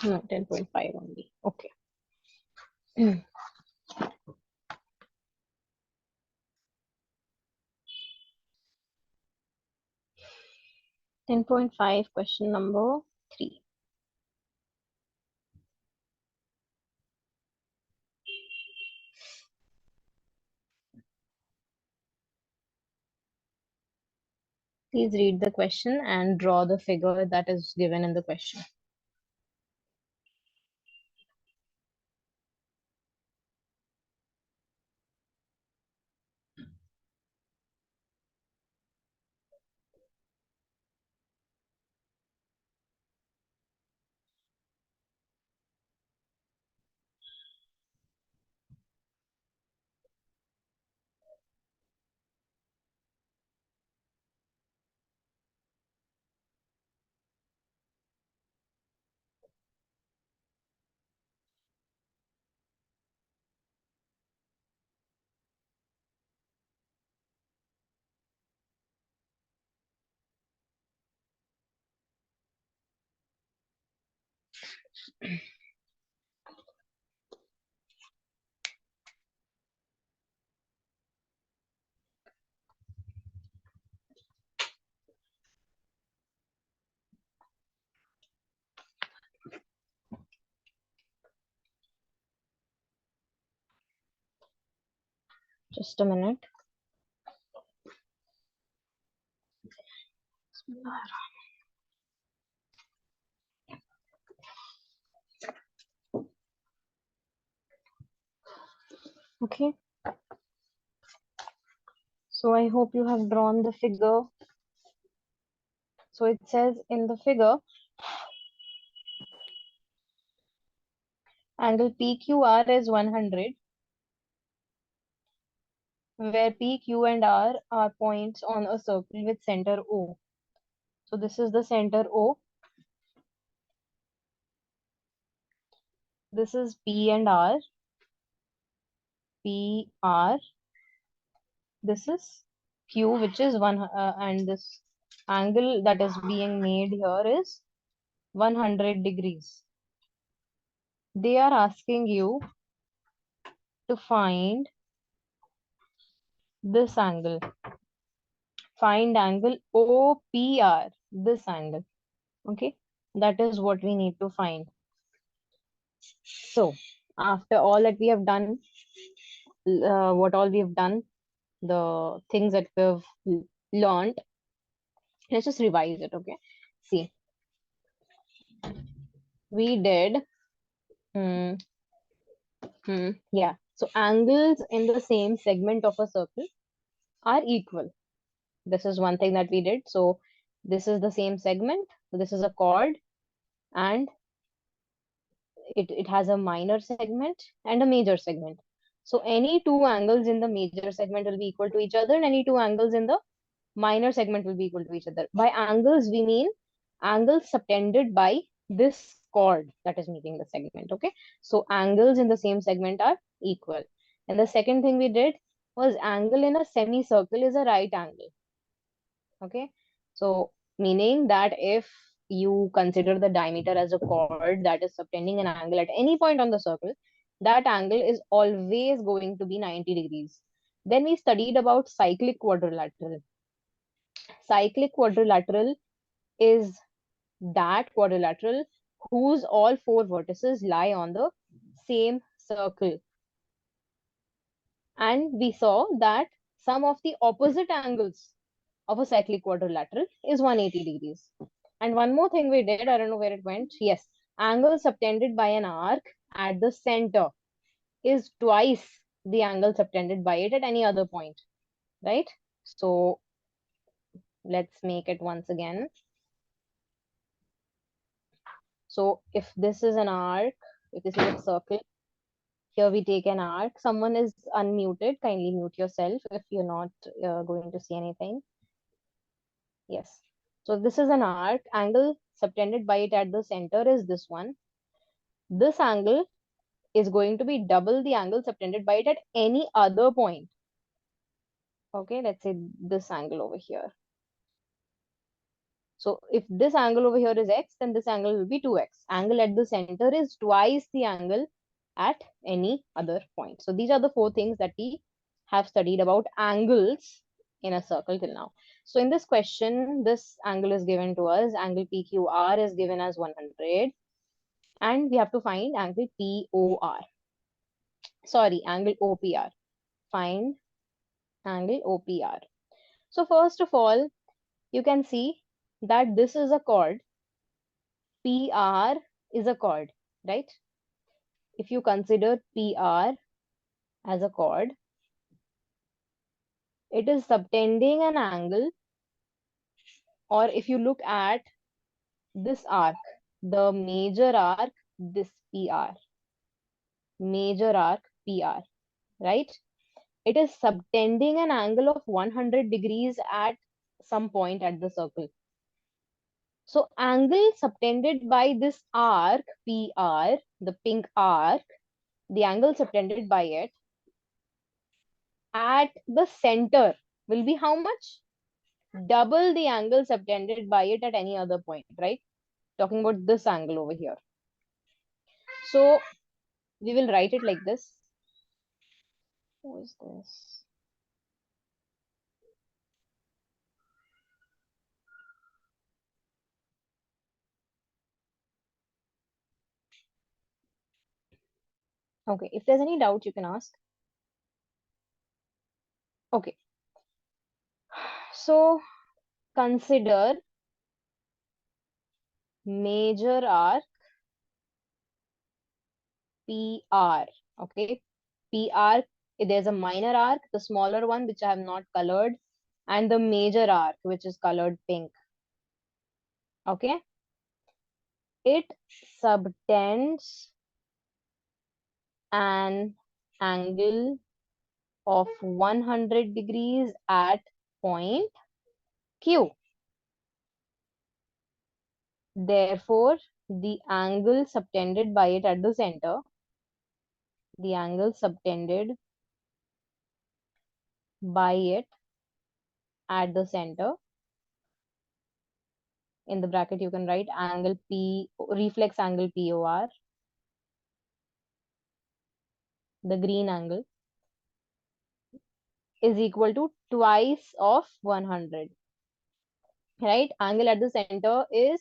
No, 10.5 only. Okay. 10.5, question number 3. Please read the question and draw the figure that is given in the question. Just a minute. Okay. So I hope you have drawn the figure. So it says in the figure, angle PQR is 100, where P, Q, and R are points on a circle with center O. So this is the center O. This is P and R. P, R. This is Q, which is and this angle that is being made here is 100 degrees. They are asking you to find this angle. Find angle OPR, this angle. Okay, that is what we need to find. So after all that we have done, what all we have done, the things that we've learned, let's just revise it. Okay, see, we did yeah, so angles in the same segment of a circle are equal. This is one thing that we did. So this is the same segment, this is a chord, and it has a minor segment and a major segment. So any two angles in the major segment will be equal to each other, and any two angles in the minor segment will be equal to each other. By angles, we mean angles subtended by this chord that is making the segment. Okay, so angles in the same segment are equal. And the second thing we did was angle in a semicircle is a right angle. Okay, so meaning that if you consider the diameter as a chord that is subtending an angle at any point on the circle, that angle is always going to be 90 degrees. Then we studied about cyclic quadrilateral. Cyclic quadrilateral is that quadrilateral whose all four vertices lie on the same circle. And we saw that sum of the opposite angles of a cyclic quadrilateral is 180 degrees. And one more thing we did, I don't know where it went. Yes, angle subtended by an arc at the center is twice the angle subtended by it at any other point, right? So let's make it once again. So if this is an arc, if this is a circle, here we take an arc. Someone is unmuted. Kindly mute yourself if you're not going to see anything. Yes. So this is an arc. Angle subtended by it at the center is this one. This angle is going to be double the angle subtended by it at any other point. Okay, let's say this angle over here. So if this angle over here is x, then this angle will be 2x. Angle at the center is twice the angle at any other point. So these are the four things that we have studied about angles in a circle till now. So in this question, this angle is given to us. Angle PQR is given as 100. And we have to find angle POR. Sorry, angle OPR. Find angle OPR. So first of all, you can see that this is a chord. PR is a chord, right? If you consider PR as a chord, it is subtending an angle, or if you look at this arc, the major arc, this PR, major arc PR, right? It is subtending an angle of 100 degrees at some point at the circle. So angle subtended by this arc PR, the pink arc, the angle subtended by it at the center will be how much? Double the angle subtended by it at any other point, right? Talking about this angle over here. So we will write it like this. What is this? Okay, if there's any doubt, you can ask. Okay, so consider major arc PR. Okay, PR, there's a minor arc, the smaller one, which I have not colored, and the major arc, which is colored pink. Okay, it subtends an angle of 100 degrees at point Q. Therefore, the angle subtended by it at the center, the angle subtended by it at the center, in the bracket you can write angle P, reflex angle POR, the green angle, is equal to twice of 100. Right? Angle at the center is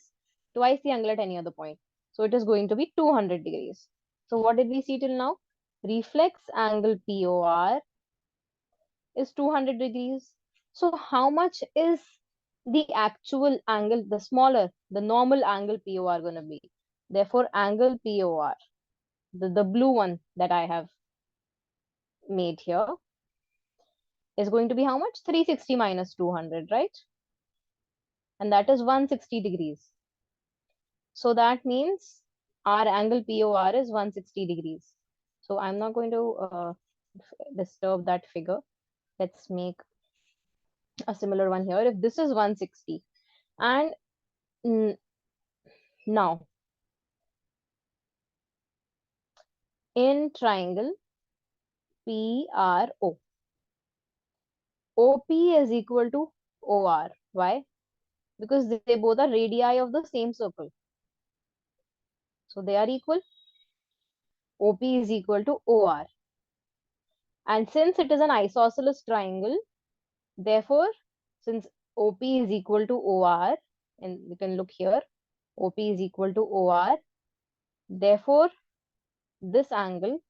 twice the angle at any other point. So it is going to be 200 degrees. So what did we see till now? Reflex angle POR is 200 degrees. So how much is the actual angle, the smaller, the normal angle POR going to be? Therefore, angle POR, the blue one that I have made here, is going to be how much? 360 minus 200, right? And that is 160 degrees. So that means our angle POR is 160 degrees. So I'm not going to disturb that figure. Let's make a similar one here. If this is 160 and now in triangle PRO, OP is equal to OR. Why? Because they both are radii of the same circle. So they are equal. OP is equal to OR. And since it is an isosceles triangle, therefore, since OP is equal to OR, and you can look here, OP is equal to OR, therefore, this angle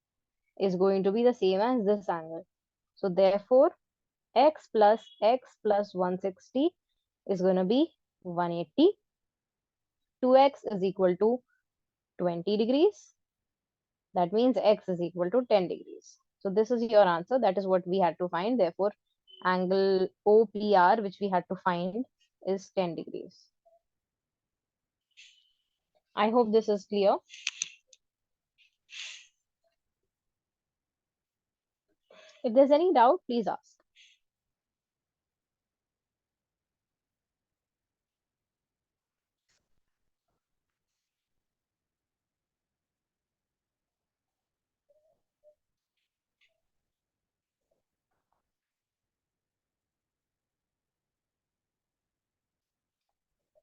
is going to be the same as this angle. So therefore, x plus 160 is going to be 180. 2x is equal to 20 degrees. That means x is equal to 10 degrees. So this is your answer. That is what we had to find. Therefore, angle OPR, which we had to find, is 10 degrees. I hope this is clear. If there's any doubt, please ask.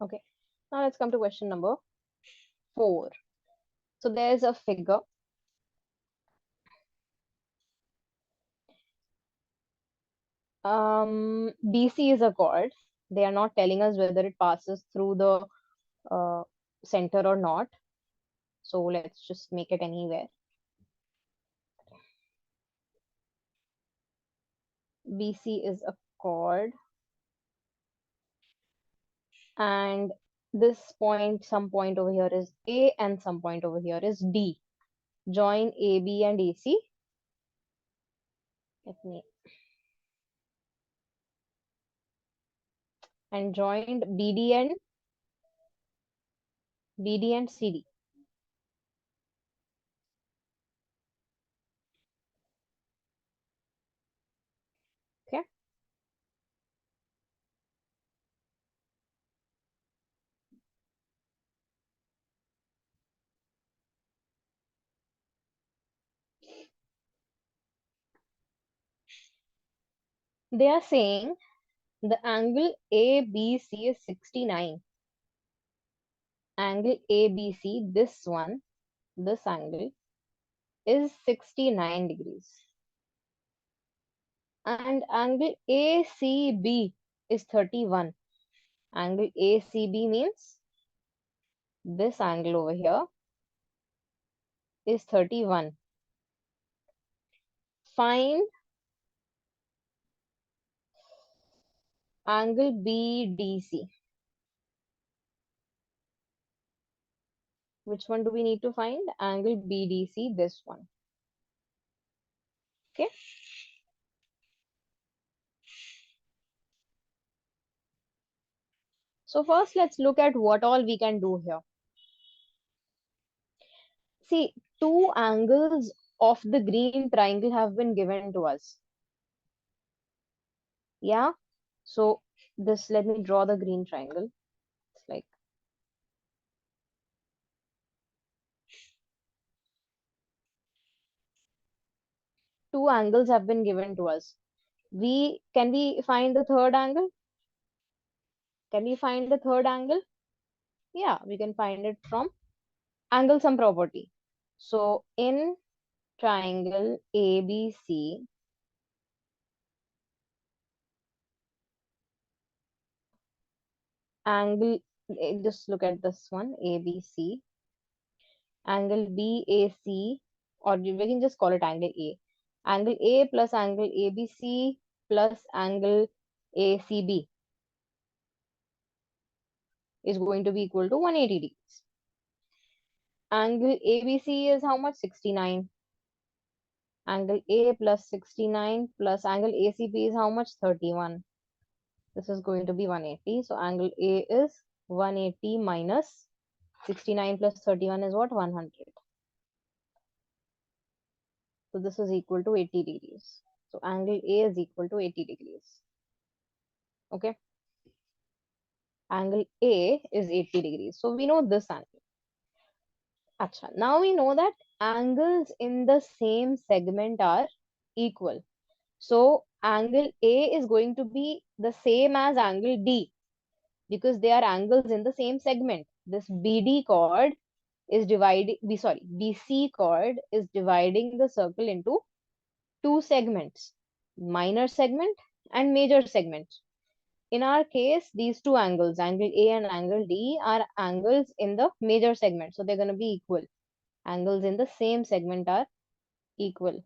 Okay. Now let's come to question number 4. So there's a figure. BC is a chord. They are not telling us whether it passes through the uh, center or not. So let's just make it anywhere. BC is a chord, and this point, some point over here is A, and some point over here is D. Join AB and AC. Let me and joined BD and CD. Okay. They are saying the angle ABC is 69. Angle ABC, this one, this angle is 69 degrees. And angle ACB is 31. Angle ACB means this angle over here is 31. Find angle BDC. Which one do we need to find? Angle BDC, this one. Okay. So first let's look at what all we can do here. See, two angles of the green triangle have been given to us. Yeah. So this, let me draw the green triangle. It's like two angles have been given to us. Can we find the third angle? Can we find the third angle? Yeah, we can find it from angle sum property. So in triangle ABC, angle, just look at this one, ABC, angle BAC, or we can just call it angle A. Angle A plus angle ABC plus angle ACB is going to be equal to 180 degrees. Angle ABC is how much? 69. Angle A plus 69 plus angle ACB is how much? 31. This is going to be 180. So angle A is 180 minus 69 plus 31 is what? 100. So this is equal to 80 degrees. So angle A is equal to 80 degrees. Okay. Angle A is 80 degrees. So we know this angle. Acha. Now we know that angles in the same segment are equal. So angle A is going to be the same as angle D because they are angles in the same segment. This BD chord is dividing, BC chord is dividing the circle into two segments, minor segment and major segment. In our case, these two angles, angle A and angle D, are angles in the major segment. So they're going to be equal. Angles in the same segment are equal.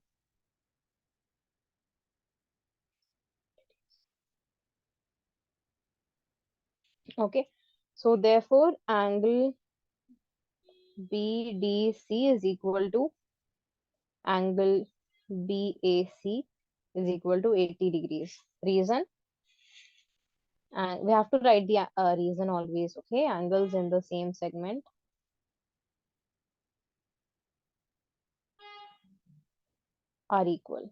Okay. So therefore, angle BDC is equal to angle BAC is equal to 80 degrees. Reason? And we have to write the reason always. Okay. Angles in the same segment are equal.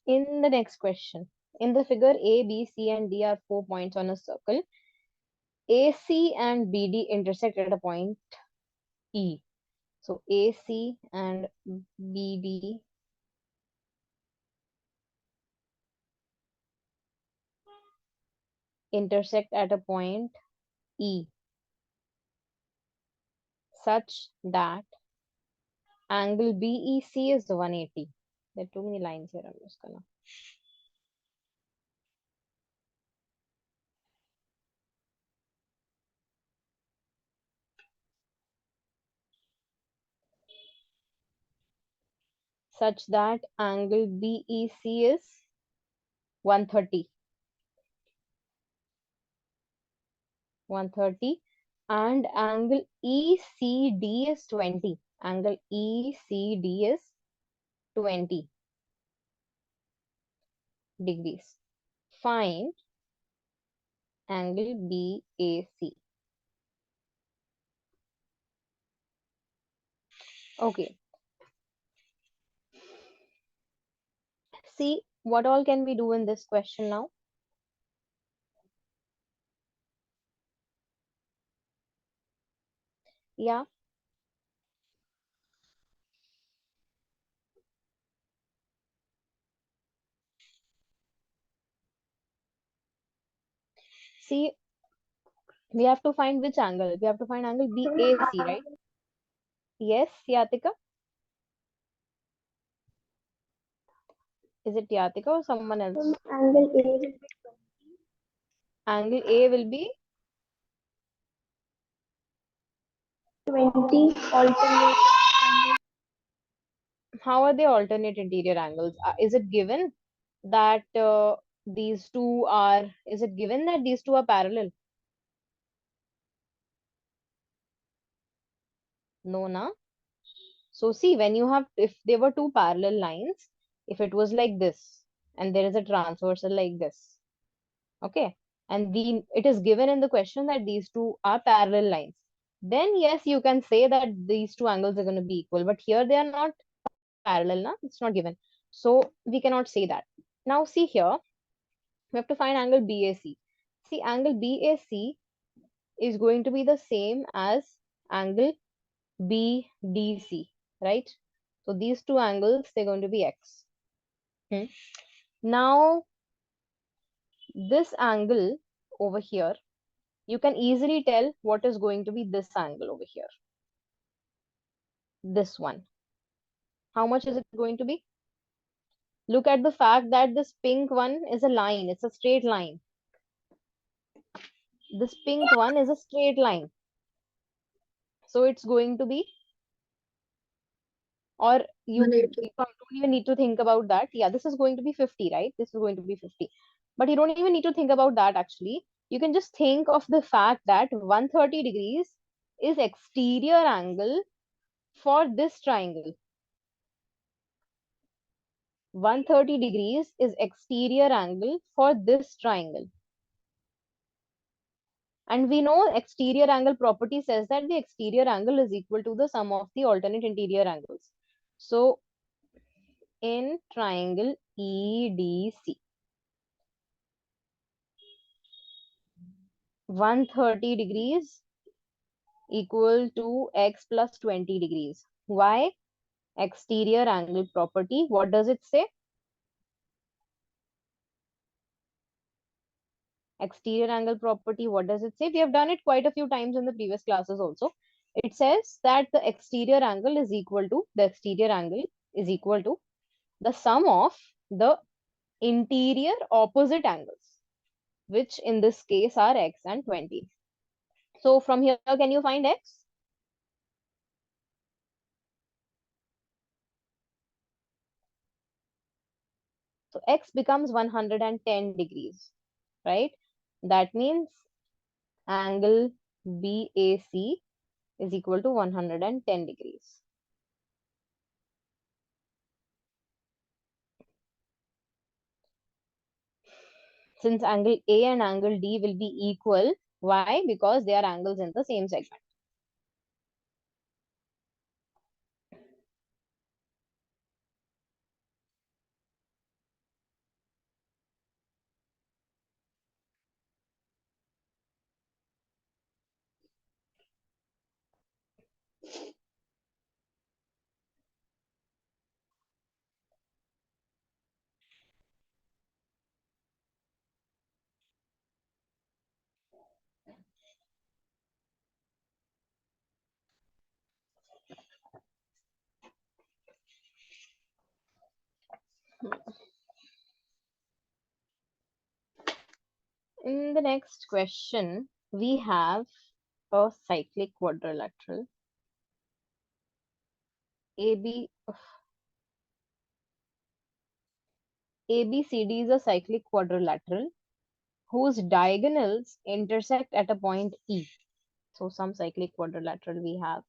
In the next question, in the figure A, B, C, and D are 4 points on a circle. AC and BD intersect at a point E. So AC and BD intersect at a point E such that angle BEC is 180. There are too many lines here. I'm just gonna. Such that angle BEC is 130. 130 and angle ECD is 20. Angle ECD is 20 degrees. Find angle BAC. Okay. See, what all can we do in this question now? Yeah. See, we have to find which angle? We have to find angle BAC, right? Yes, Yatika? Is it Yatika or someone else? Angle A will be Angle A will be 20 alternate. how are they alternate interior angles? Is it given that these two are, is it given that these two are parallel? No, na? So see, when you have, if there were two parallel lines, if it was like this, and there is a transversal like this, okay, and it is given in the question that these two are parallel lines, then yes, you can say that these two angles are going to be equal. But here they are not parallel, na? It's not given. So we cannot say that. Now see here, we have to find angle BAC. See, angle BAC is going to be the same as angle BDC, right? So these two angles, they're going to be X. Now, this angle over here, you can easily tell what is going to be this angle over here. This one. How much is it going to be? Look at the fact that this pink one is a line. It's a straight line. This pink one is a straight line. So it's going to be, or you don't even need to think about that. Yeah, this is going to be 50, right? This is going to be 50. But you don't even need to think about that actually. You can just think of the fact that 130 degrees is exterior angle for this triangle. 130 degrees is exterior angle for this triangle. And we know exterior angle property says that the exterior angle is equal to the sum of the alternate interior angles. So in triangle EDC, 130 degrees equal to x plus 20 degrees. Why? Exterior angle property. What does it say? Exterior angle property, what does it say? We have done it quite a few times in the previous classes also. It says that the exterior angle is equal to, the sum of the interior opposite angles, which in this case are x and 20. So from here, can you find x? So x becomes 110 degrees, right? That means angle BAC is equal to 110 degrees. Since angle A and angle D will be equal, why? Because they are angles in the same segment. in the next question, we have a cyclic quadrilateral. AB, ABCD is a cyclic quadrilateral whose diagonals intersect at a point E. So some cyclic quadrilateral we have.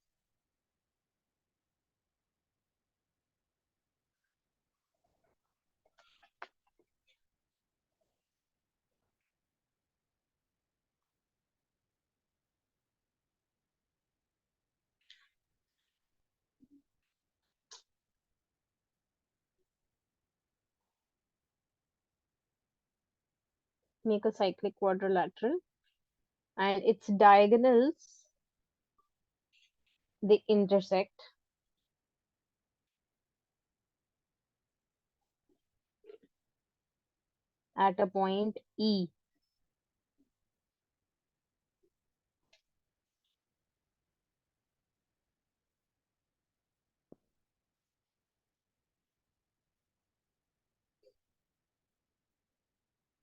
Make a cyclic quadrilateral and its diagonals, they intersect at a point E.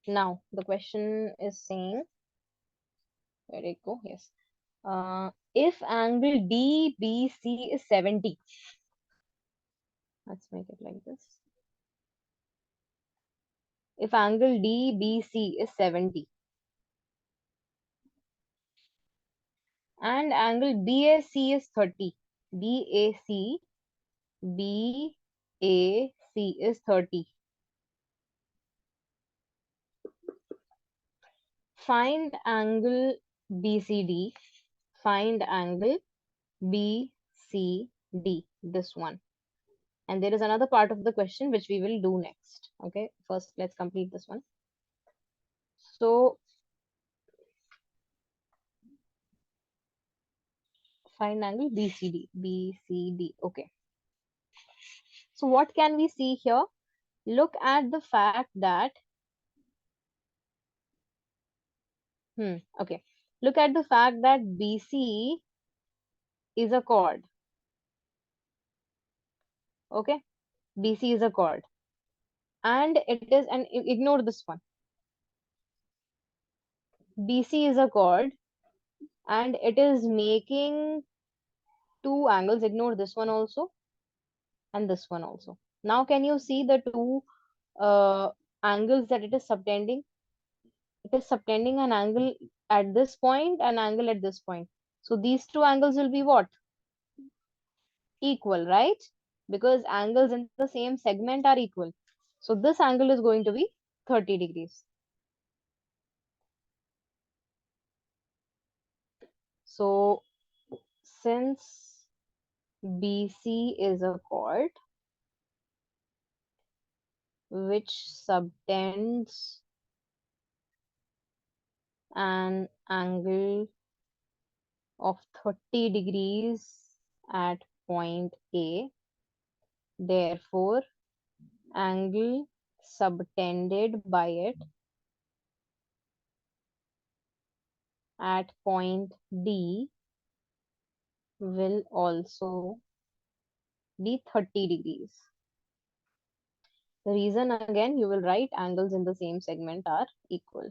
Now the question is saying, where did it go? Yes. If angle DBC is 70, let's make it like this. If angle DBC is 70 and angle BAC is 30, BAC, BAC is 30. Find angle BCD, find angle BCD, this one. And there is another part of the question which we will do next. Okay, first let's complete this one. So find angle BCD, BCD. Okay. So what can we see here? Look at the fact that, okay. Look at the fact that BC is a chord. Okay. BC is a chord. And it is, and ignore this one. BC is a chord and it is making two angles. Ignore this one also and this one also. Now can you see the two angles that it is subtending? It is subtending an angle at this point, an angle at this point. So these two angles will be what? Equal, right? Because angles in the same segment are equal. So this angle is going to be 30 degrees. So since BC is a chord which subtends an angle of 30 degrees at point A, therefore angle subtended by it at point D will also be 30 degrees. The reason, again, you will write angles in the same segment are equal.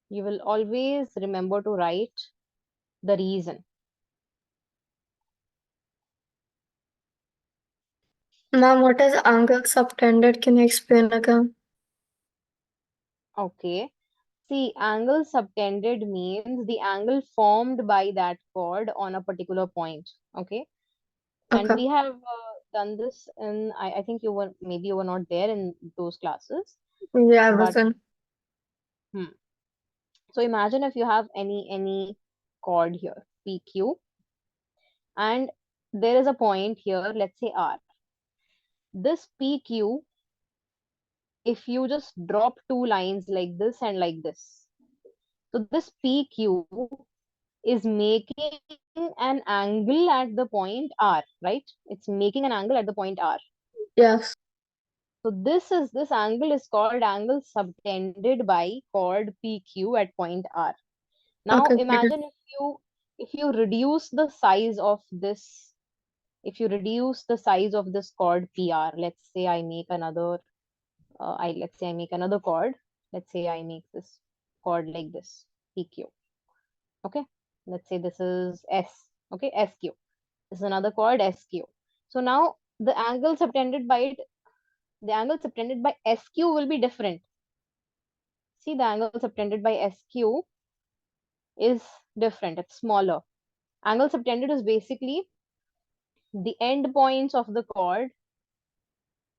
You will always remember to write the reason. Ma'am, what is angle subtended? Can you explain again? Okay. See, angle subtended means the angle formed by that chord on a particular point. Okay. And Okay. we have done this in, I think maybe you were not there in those classes, Yeah, I but wasn't. so imagine if you have any chord here, PQ, and there is a point here, let's say R. This PQ, if you just drop two lines like this and like this, so this PQ is making an angle at the point R, right? It's making an angle at the point R. Yes. So this angle is called angle subtended by chord PQ at point R. Now Okay, got it. imagine if you reduce the size of this, if you reduce the size of this chord PR, let's say I make another, let's say I make another chord. Let's say I make this chord like this, PQ. Okay. Let's say this is S. Okay, SQ. This is another chord, SQ. So now the angle subtended by it, the angle subtended by SQ will be different. See, the angle subtended by SQ is different. It's smaller. Angle subtended is basically the end points of the chord.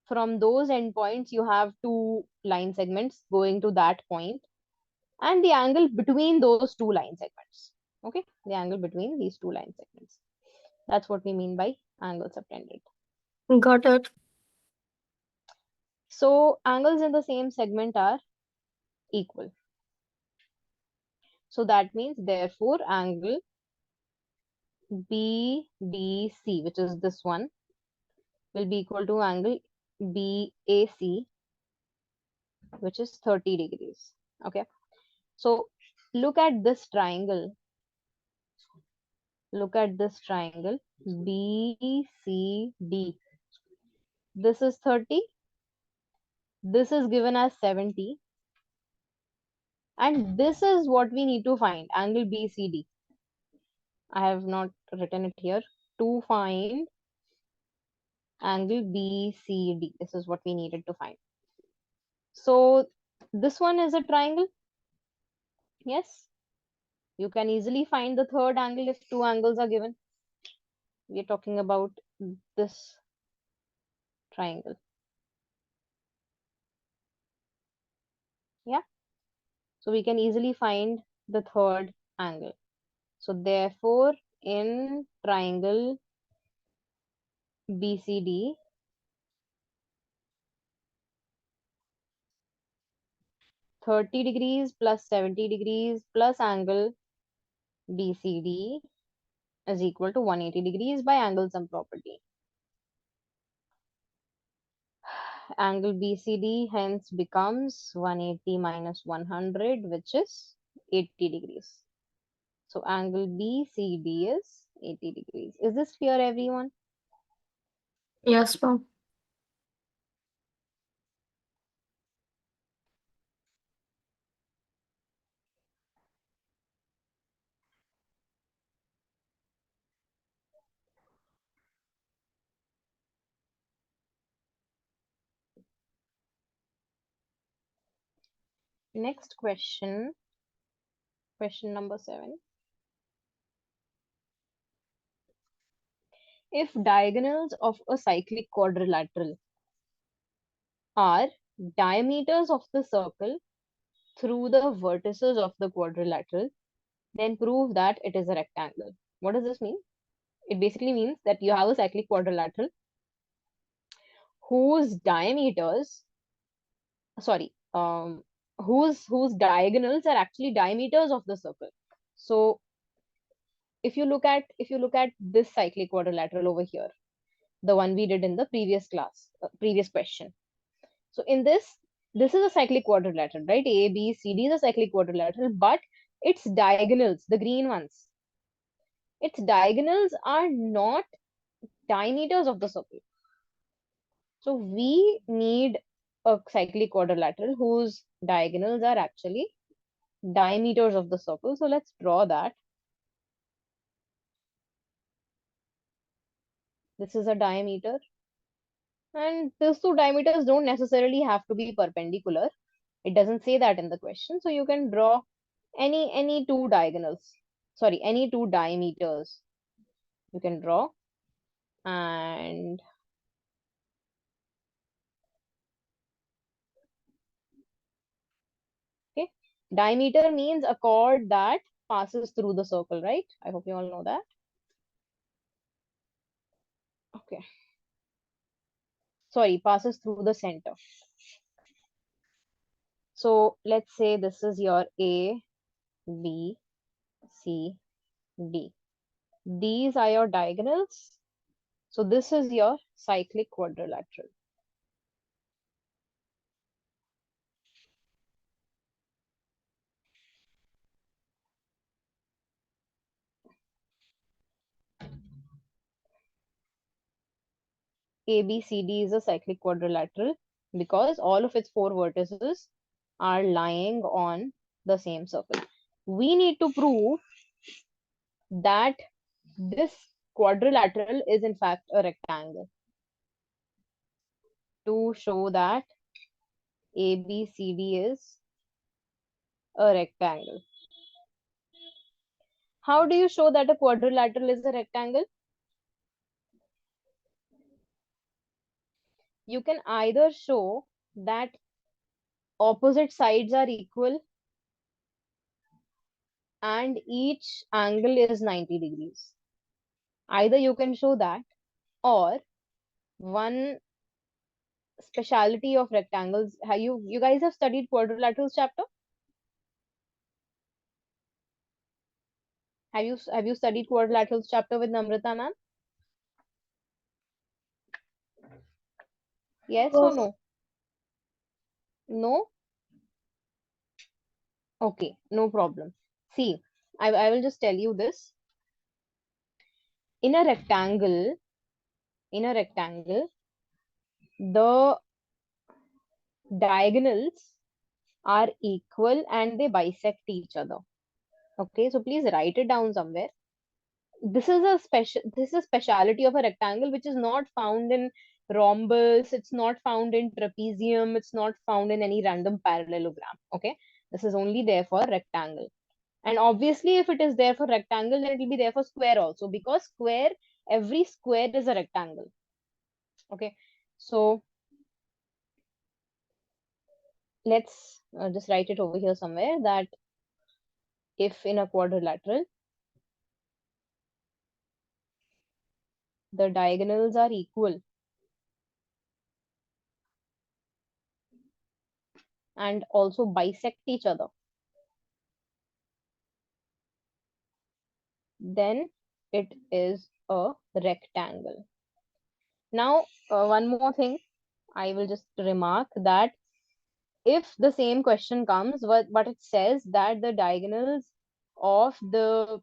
From those endpoints, you have two line segments going to that point, and the angle between those two line segments. Okay, the angle between these two line segments. That's what we mean by angle subtended. Got it. So angles in the same segment are equal. So that means, therefore, angle BDC, which is this one, will be equal to angle BAC, which is 30 degrees. Okay. So look at this triangle. Look at this triangle BCD. This is 30. This is given as 70. And this is what we need to find, angle BCD. I have not written it here. To find angle BCD, this is what we needed to find. So this one is a triangle. Yes. You can easily find the third angle if two angles are given. We are talking about this triangle. Yeah. So we can easily find the third angle. So therefore, in triangle BCD, 30 degrees plus 70 degrees plus angle BCD is equal to 180 degrees by angle sum property. Angle BCD hence becomes 180 minus 100, which is 80 degrees. So angle BCD is 80 degrees. Is this clear, everyone? Yes, ma'am. Next question, question number 7. If diagonals of a cyclic quadrilateral are diameters of the circle through the vertices of the quadrilateral, then prove that it is a rectangle. What does this mean? It basically means that you have a cyclic quadrilateral whose diameters, sorry, whose diagonals are actually diameters of the circle. So if you look at this cyclic quadrilateral over here, the one we did in the previous class, previous question. So in this is a cyclic quadrilateral, right? A, B, C, D is a cyclic quadrilateral, but its diagonals, the green ones, its diagonals are not diameters of the circle. So we need a cyclic quadrilateral whose diagonals are actually diameters of the circle. So let's draw that. This is a diameter. And these two diameters don't necessarily have to be perpendicular. It doesn't say that in the question. So you can draw any two diagonals. Sorry, any two diameters you can draw. And okay, diameter means a chord that passes through the circle, right? I hope you all know that. Okay. Sorry, passes through the center. So let's say this is your A, B, C, D. These are your diagonals. So this is your cyclic quadrilateral. ABCD is a cyclic quadrilateral because all of its four vertices are lying on the same circle. We need to prove that this quadrilateral is in fact a rectangle to show that ABCD is a rectangle. How do you show that a quadrilateral is a rectangle? You can either show that opposite sides are equal and each angle is 90 degrees. Either you can show that, or one speciality of rectangles. You guys have studied quadrilaterals chapter? Have you studied quadrilaterals chapter with Namrata ma'am? Yes or Yes. no? No? Okay, no problem. See, I will just tell you this. In a rectangle, in a rectangle, the diagonals are equal and they bisect each other. Okay, so please write it down somewhere. This is a speciality of a rectangle which is not found in rhombus, it's not found in trapezium, it's not found in any random parallelogram. Okay, this is only there for rectangle. And obviously if it is there for rectangle, then it will be there for square also, because every square is a rectangle. Okay, so let's just write it over here somewhere, that if in a quadrilateral the diagonals are equal and also bisect each other, then it is a rectangle. Now, one more thing I will just remark, that if the same question comes, but it says that the diagonals of the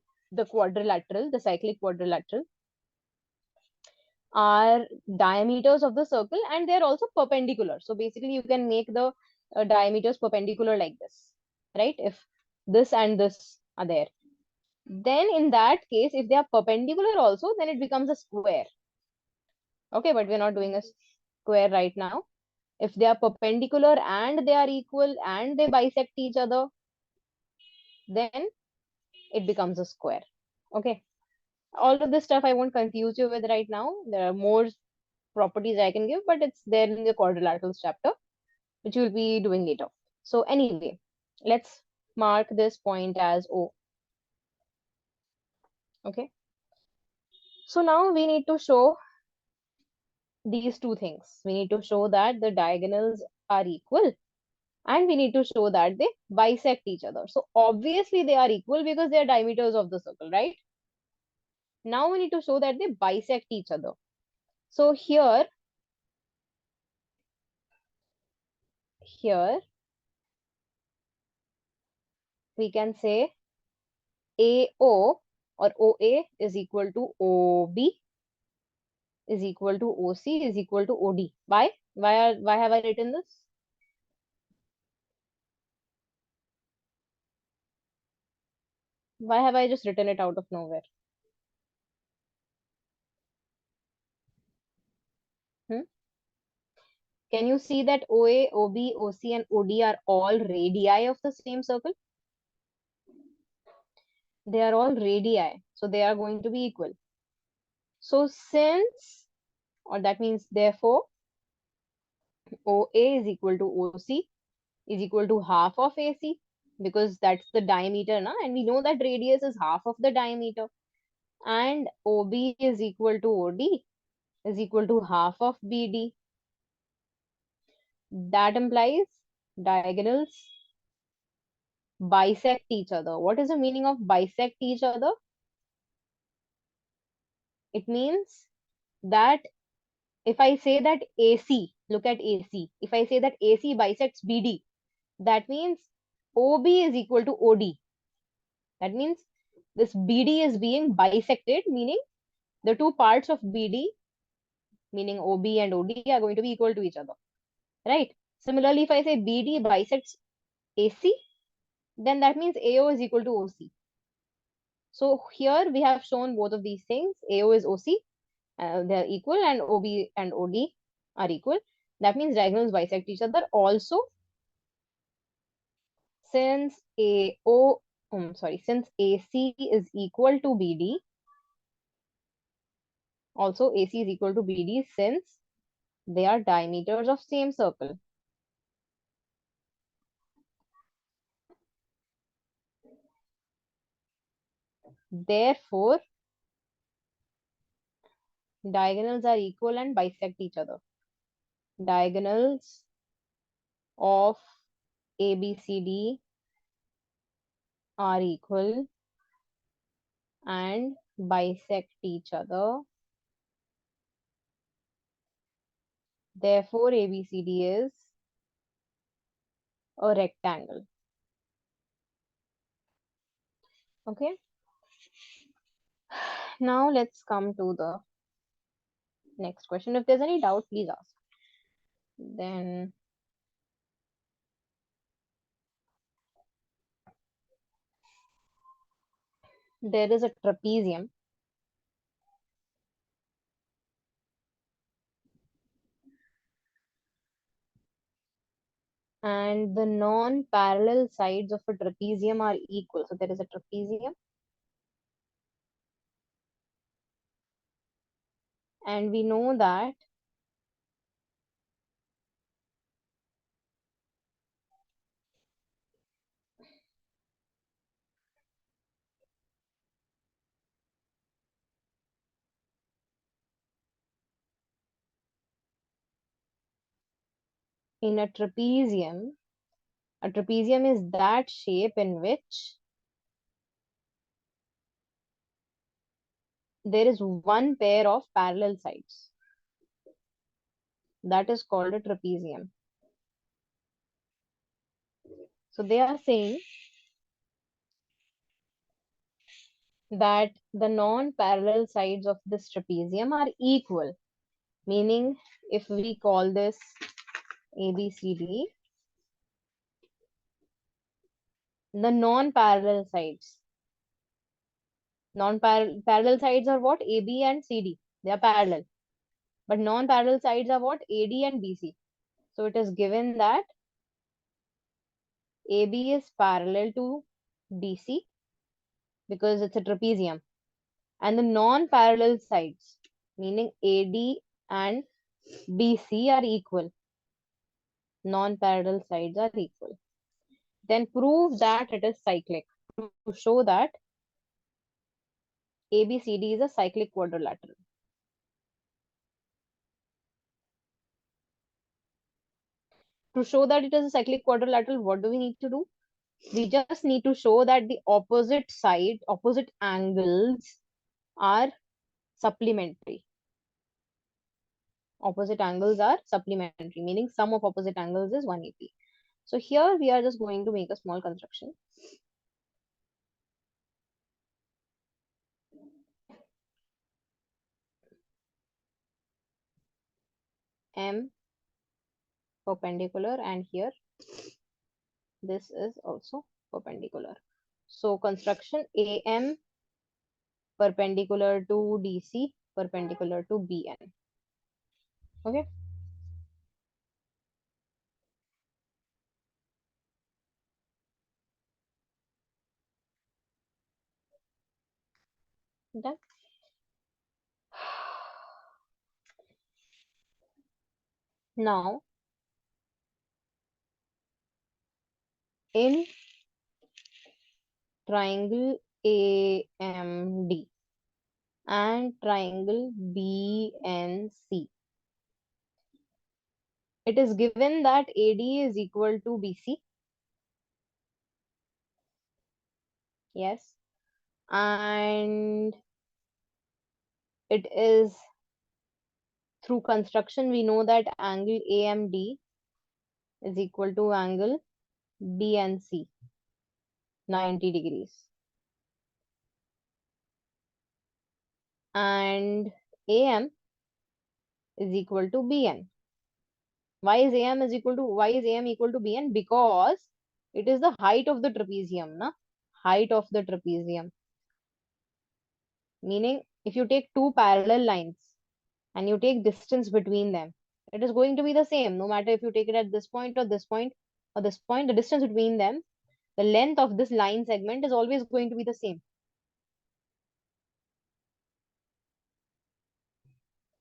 quadrilateral, the cyclic quadrilateral, are diameters of the circle and they're also perpendicular. So basically you can make the diameters perpendicular like this, right? If this and this are there, then in that case, if they are perpendicular also, then it becomes a square. Okay, but we're not doing a square right now. If they are perpendicular and they are equal and they bisect each other, then it becomes a square. Okay, all of this stuff I won't confuse you with right now. There are more properties I can give, but it's there in the quadrilaterals chapter, which we'll be doing later. So anyway, let's mark this point as O. Okay, so now we need to show these two things. We need to show that the diagonals are equal and we need to show that they bisect each other. So obviously they are equal because they are diameters of the circle, right? Now we need to show that they bisect each other. So here we can say AO or OA is equal to OB is equal to OC is equal to OD. Why? Why have I written this? Why have I just written it out of nowhere? Hmm? Can you see that OA, OB, OC, and OD are all radii of the same circle? They are all radii, so they are going to be equal. So since, or that means therefore, OA is equal to OC is equal to half of AC, because that's the diameter, na? And we know that radius is half of the diameter. And OB is equal to OD is equal to half of BD. That implies diagonals bisect each other. What is the meaning of bisect each other? It means that if I say that AC, look at AC. If I say that AC bisects BD, that means OB is equal to OD. That means this BD is being bisected, meaning the two parts of BD, meaning OB and OD, are going to be equal to each other, right? Similarly, if I say BD bisects AC, then that means AO is equal to OC. So here we have shown both of these things. AO is OC, they're equal, and OB and OD are equal. That means diagonals bisect each other. Also, since since AC is equal to BD, also AC is equal to BD since they are diameters of same circle. Therefore, diagonals are equal and bisect each other. Diagonals of ABCD are equal and bisect each other. Therefore, ABCD is a rectangle. Okay. Now let's come to the next question. If there's any doubt, please ask. Then there is a trapezium. And the non-parallel sides of a trapezium are equal. So there is a trapezium. And we know that in a trapezium is that shape in which there is one pair of parallel sides. That is called a trapezium. So they are saying that the non-parallel sides of this trapezium are equal. Meaning, if we call this ABCD, the non-parallel sides. Non-parallel sides are what? AB and CD. They are parallel. But non-parallel sides are what? AD and BC. So it is given that AB is parallel to BC because it's a trapezium. And the non-parallel sides, meaning AD and BC, are equal. Non-parallel sides are equal. Then prove that it is cyclic. To show that ABCD is a cyclic quadrilateral. To show that it is a cyclic quadrilateral, what do we need to do? We just need to show that the opposite angles are supplementary. Opposite angles are supplementary, meaning sum of opposite angles is 180. So here we are just going to make a small construction. M perpendicular, and here this is also perpendicular. So construction AM perpendicular to DC perpendicular to BN. Okay. Done. Now in triangle AMD and triangle BNC, it is given that AD is equal to BC. Yes. And it is through construction, we know that angle AMD is equal to angle BNC, 90 degrees. And AM is equal to BN. Why is AM equal to BN? Because It is the height of the trapezium, na? Height of the trapezium. Meaning, if you take two parallel lines and you take distance between them, it is going to be the same, no matter if you take it at this point or this point or this point, the distance between them, the length of this line segment is always going to be the same.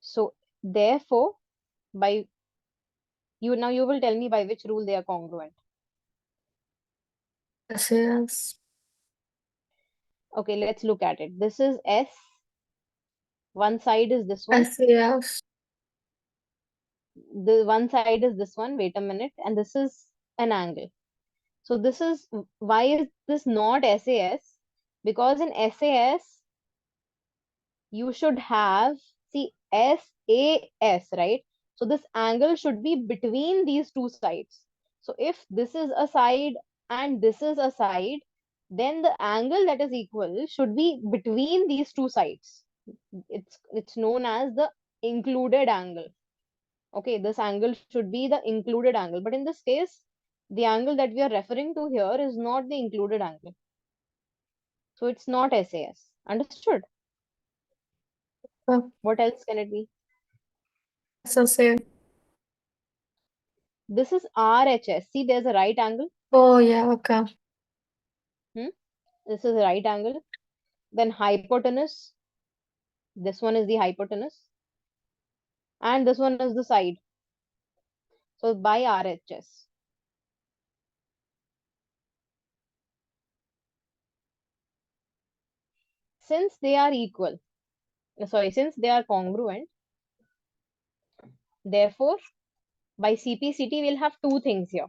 So therefore, by you will tell me by which rule they are congruent. SAS. Okay, let's look at it. This is S. One side is this one. SAS. The one side is this one. Wait a minute. And this is an angle. So this is why is this not SAS? Because in SAS you should have, see, SAS, right? So this angle should be between these two sides. So if this is a side and this is a side, then the angle that is equal should be between these two sides. It's known as the included angle. Okay, this angle should be the included angle. But in this case, the angle that we are referring to here is not the included angle. So it's not SAS. Understood? Uh, What else can it be? SSA. This is RHS. See, there's a right angle. Oh, yeah, okay. This is a right angle. Then hypotenuse. This one is the hypotenuse. And this one is the side. So by RHS. Since they are equal, since they are congruent, therefore, by CPCT, we'll have two things here.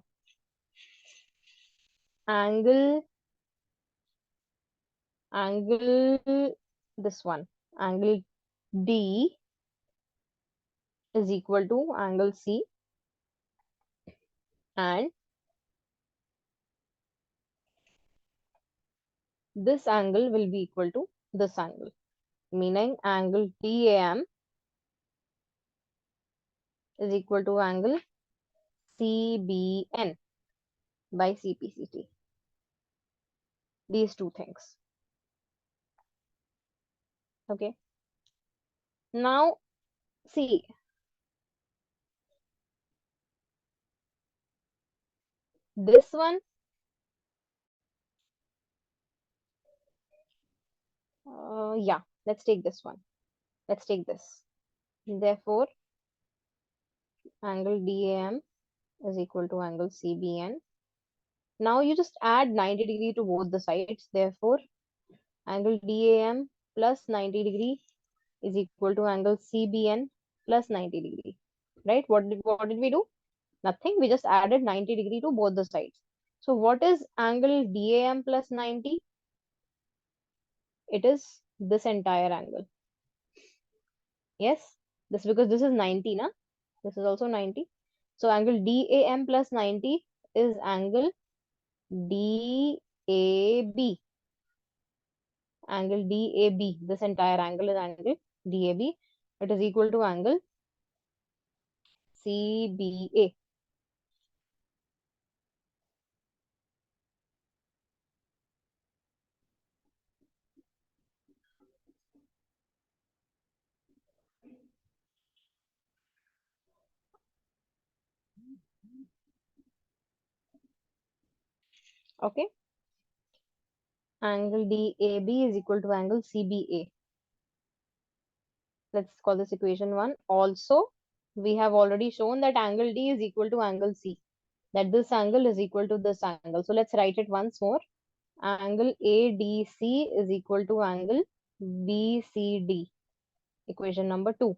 Angle, this one, angle D is equal to angle C, and this angle will be equal to this angle, meaning angle TAM is equal to angle CBN by CPCT. These two things. Okay. Now, see, this one, yeah, let's take this one. Let's take this. Therefore, angle DAM is equal to angle CBN. Now you just add 90 degree to both the sides. Therefore, angle DAM plus 90 degree is equal to angle CBN plus 90 degree. Right? What did we do? Nothing. We just added 90 degree to both the sides. So what is angle DAM plus 90? It is this entire angle. Yes, this because this is 90, na? This is also 90. So angle DAM plus 90 is angle DAB. Angle DAB. This entire angle is angle DAB. It is equal to angle CBA. Okay. Angle DAB is equal to angle CBA. Let's call this equation 1. Also, we have already shown that angle D is equal to angle C. That this angle is equal to this angle. So let's write it once more. Angle ADC is equal to angle BCD. Equation number 2.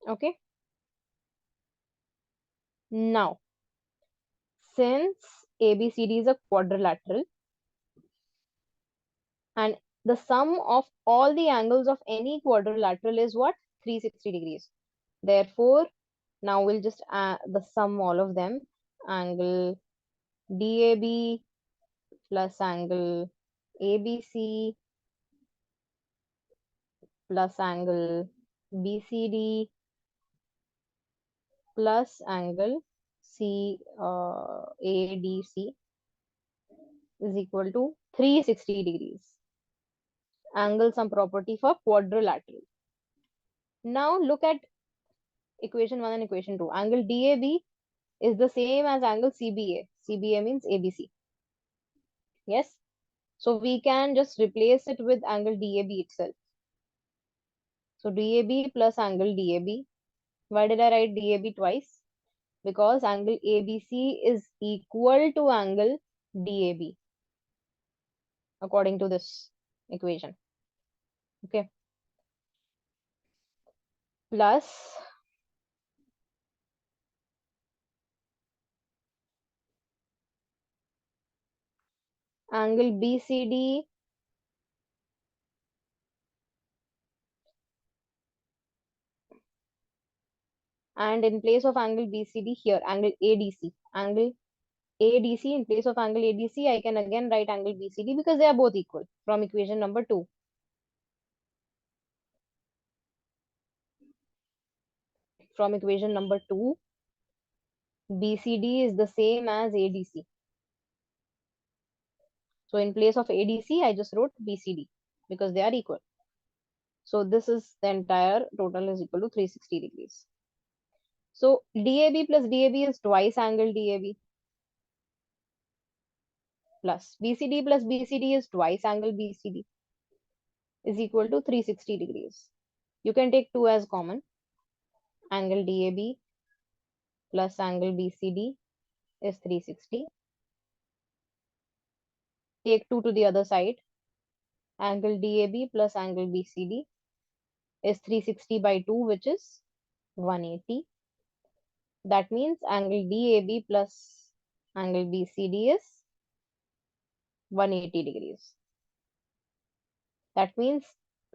Okay. Now, since ABCD is a quadrilateral and the sum of all the angles of any quadrilateral is what? 360 degrees. Therefore, now we'll just the sum all of them. Angle DAB plus angle ABC plus angle BCD plus angle ADC is equal to 360 degrees. Angle sum property for quadrilateral. Now look at equation 1 and equation 2. Angle DAB is the same as angle CBA. CBA means ABC. Yes. So we can just replace it with angle DAB itself. So DAB plus angle DAB. Why did I write DAB twice? Because angle ABC is equal to angle DAB according to this equation. Okay. Plus angle BCD and in place of angle BCD here, angle ADC. Angle ADC in place of angle ADC, I can again write angle BCD because they are both equal from equation number 2. From equation number 2, BCD is the same as ADC. So in place of ADC, I just wrote BCD because they are equal. So this is the entire total is equal to 360 degrees. So DAB plus DAB is twice angle DAB plus BCD plus BCD is twice angle BCD is equal to 360 degrees. You can take 2 as common. Angle DAB plus angle BCD is 360. Take 2 to the other side. Angle DAB plus angle BCD is 360 by 2, which is 180. That means angle DAB plus angle BCD is 180 degrees. That means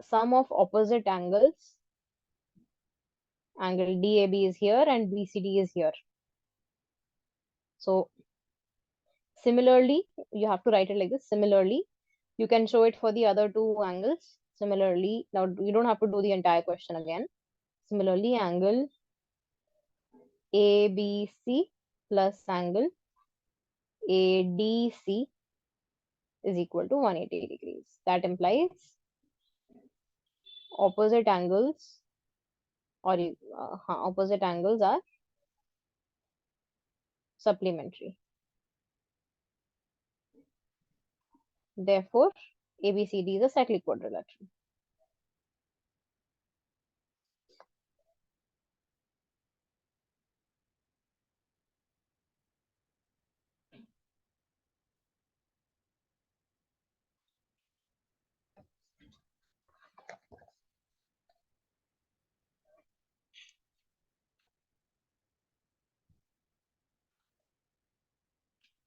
sum of opposite angles, angle DAB is here and BCD is here. So similarly, you have to write it like this. Similarly, you can show it for the other two angles. Similarly, now you don't have to do the entire question again. Similarly, angle ABC plus angle ADC is equal to 180 degrees. That implies opposite angles or opposite angles are supplementary. Therefore, ABCD is a cyclic quadrilateral.